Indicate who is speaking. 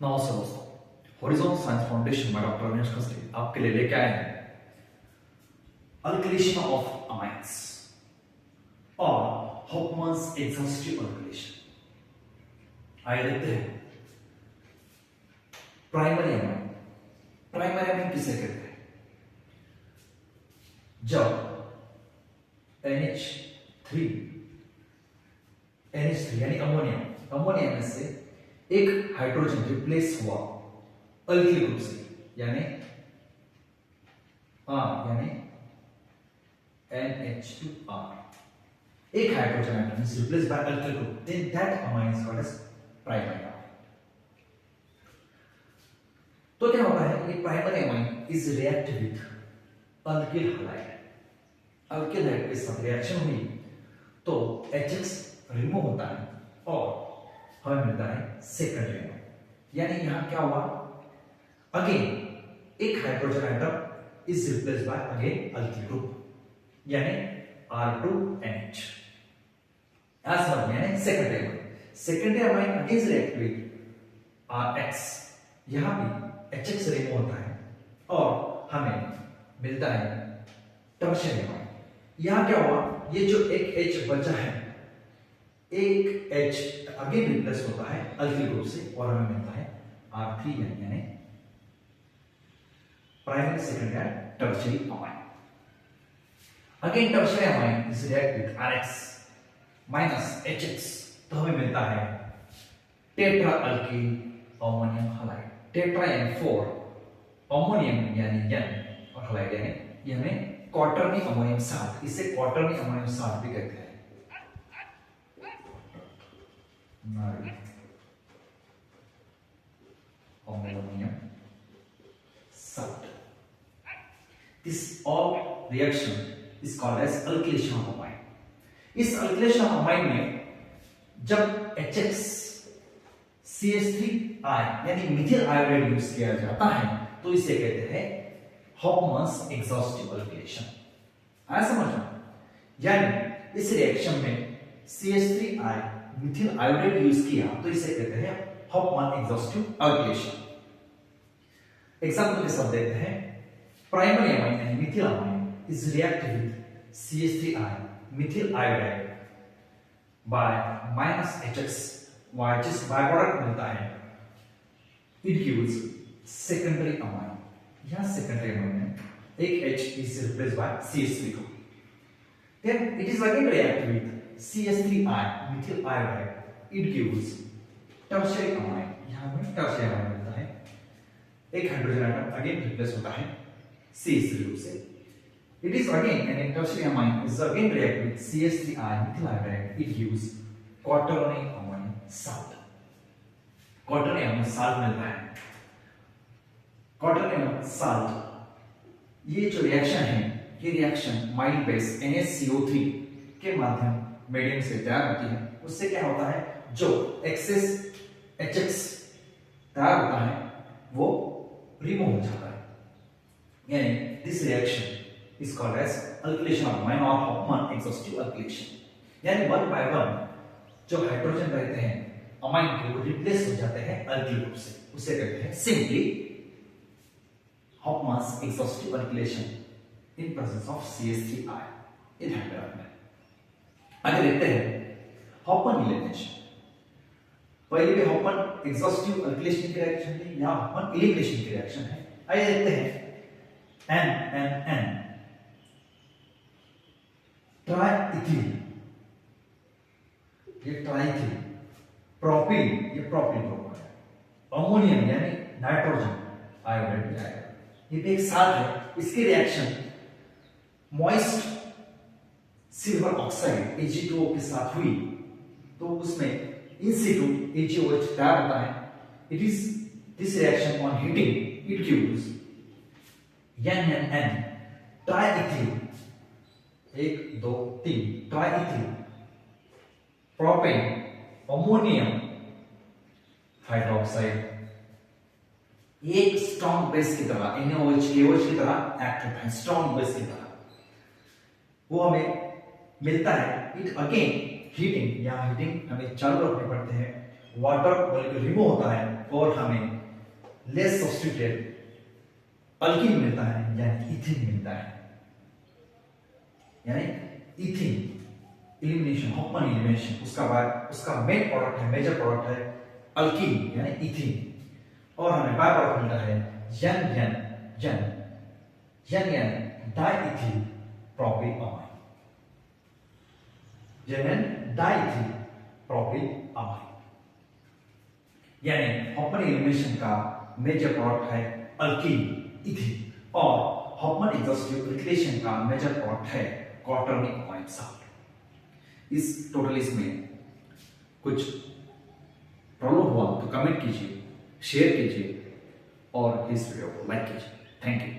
Speaker 1: नमस्ते दोस्तों, horizon science foundation में डॉक्टर अविनाश खत्री आपके लिए लेके आए हैं अल्किलेशन ऑफ अमाइन्स और हॉफमैन्स एग्जॉस्टिव अल्किलेशन। आइए देखते हैं प्राइमरी अमाइन। प्राइमरी अमाइन किसे कहते हैं? जब NH3 यानी अमोनिया में से एक हाइड्रोजन रिप्लेस हुआ अल्किल ग्रुप से, यानी NH2R, एक hydrogen atom is replaced by alkyl group, then that amine is called as primary amine. तो क्या होता है? ये primary amine is react with alkyl halide. Alkyl halide के साथ रिएक्शन हुई तो HX रिमूव होता है और हमें मिलता है सेकेंडरी अमाइन। यानी यहां क्या हुआ? अगेन एक hydrogen atom is replaced bye again alkyl group, यानी R2NH। ऐसा समझ में, यानी secondary amine. Secondary amine again react with RX, यहां भी HX रिमूव होता है और हमें मिलता है टर्शियरी अमाइन। यहां क्या हुआ? ये जो एक H बचा है, एक H अगेन रिप्लेस होता है अल्किल ग्रुप से और हमें मिलता है R3 यानी primary, secondary, tertiary amine. Again tertiary amine is react with RX minus HX, तो हमें मिलता है tetra alkyl ammonium halide. Tetra यानी 4, अमोनियम यानी N और हैलाइड यानी ये हमें क्वार्टरनी अमोनियम साल्ट, इसे क्वार्टरनी अमोनियम साल्ट भी कहते हैं। Ammonium salt. This all reaction is called as alkylation of amine. इस alkylation of amine में जब HX CH3I यानी मिथिल आयोडाइड यूज किया जाता है तो इसे कहते हैं हॉफमैन्स एग्जॉस्टिव अल्किलेशन। आया समझ में? यानी इस रिएक्शन में CH3I मिथिल आयोडाइड यूज किया तो इसे कहते हैं हॉफमैन एग्जॉस्टिव अल्किलेशन। एग्जांपल के साथ देखते हैं। प्राइमरी अमाइन यानी methyl amine is react with CH3I methyl iodide by -HX, HX by product मिलता है। It gives secondary amine. यहां सेकेंडरी अमाइन में एक H is replaced by CH3 group, then it is again react with CH3I methyl iodide, it gives tertiary amine. यहां में tertiary amine मिलता है, एक हाइड्रोजन एटम अगेन रिप्लेस होता है CH3 ग्रुप से। It is again an tertiary amine is again react with CH3I methyl iodide, it gives quaternary ammonium salt. Quaternary ammonium salt मिलता है। क्वार्टरनी अमोनियम साल्ट, ये जो रिएक्शन है, ये रिएक्शन माइल्ड बेस NaCO3 के माध्यम मीडियम से तैयार होती है। उससे क्या होता है? जो एक्सेस HX तैयार होता है वो रिमूव हो जाता है। यानी this reaction is called as alkylation of amine और हॉफमैन एग्जॉस्टिव अल्किलेशन। यानी वन बाय वन जो हाइड्रोजन रहते हैं अमाइन के वो रिप्लेस हो जाते हैं अल्किल ग्रुप से, उसे कहते हैं simply Hofmann exhaustive alkylation in presence of CH3I। ये ध्यान में रखना है। आगे देखते हैं हॉफमैन एलिमिनेशन। पहले भी हॉफमैन एग्जॉस्टिव अल्किलेशन की रिएक्शन थी, यहां हॉफमैन एलिमिनेशन की रिएक्शन है। आइए देखते हैं। N ट्राइइथिलीन, ये ट्राइइथिलीन, प्रोपिल, ये प्रोपिल ग्रुप है। अमोनियम यानी नाइट्रोजन आयोडाइड भी आएगा। ये भी एक साल्ट है। इसकी reaction moist silver oxide Ag2O के साथ हुई तो उसमें इन सिटू AgOH तैयार होता है। It is this reaction on heating it gives NNN triethylene, 1 2 3 triethylene, propene, ammonium hydroxide, एक स्ट्रॉन्ग बेस की तरह NaOH KOH की तरह एक्ट होता है, स्ट्रॉन्ग बेस की तरह वो हमें मिलता है। इट अगेन हीटिंग, यहाँ हीटिंग हमें चालू रखने पड़ते हैं, वाटर मॉलिक्यूल रिमूव होता है और हमें लेस सब्स्टिट्यूटेड अल्कीन मिलता है यानी इथिन मिलता है, यानी इथिन एलिमिनेशन, हॉफमैन एलिमिनेशन, उसका बाद उसका मेन प्रोडक्ट है, मेजर प्रोडक्ट है अल्कीन यानी इथिन, और हमें बाय प्रोडक्ट मिलता है डाइइथिल प्रोपिल अमाइन, डाइइथिल प्रोपिल अमाइन, यानी हॉफमैन एलिमिनेशन का मेजर प्रोडक्ट है अल्कीन इथिन, और हॉफमैन एग्जॉस्टिव एल्किलेशन का मेजर प्रोडक्ट है क्वार्टरनिक अमाइन साल्ट। इस टोटल इसमें कुछ प्रॉब्लम हुआ तो कमेंट कीजिए, शेयर कीजिए और इस वीडियो को लाइक कीजिए। Thank you.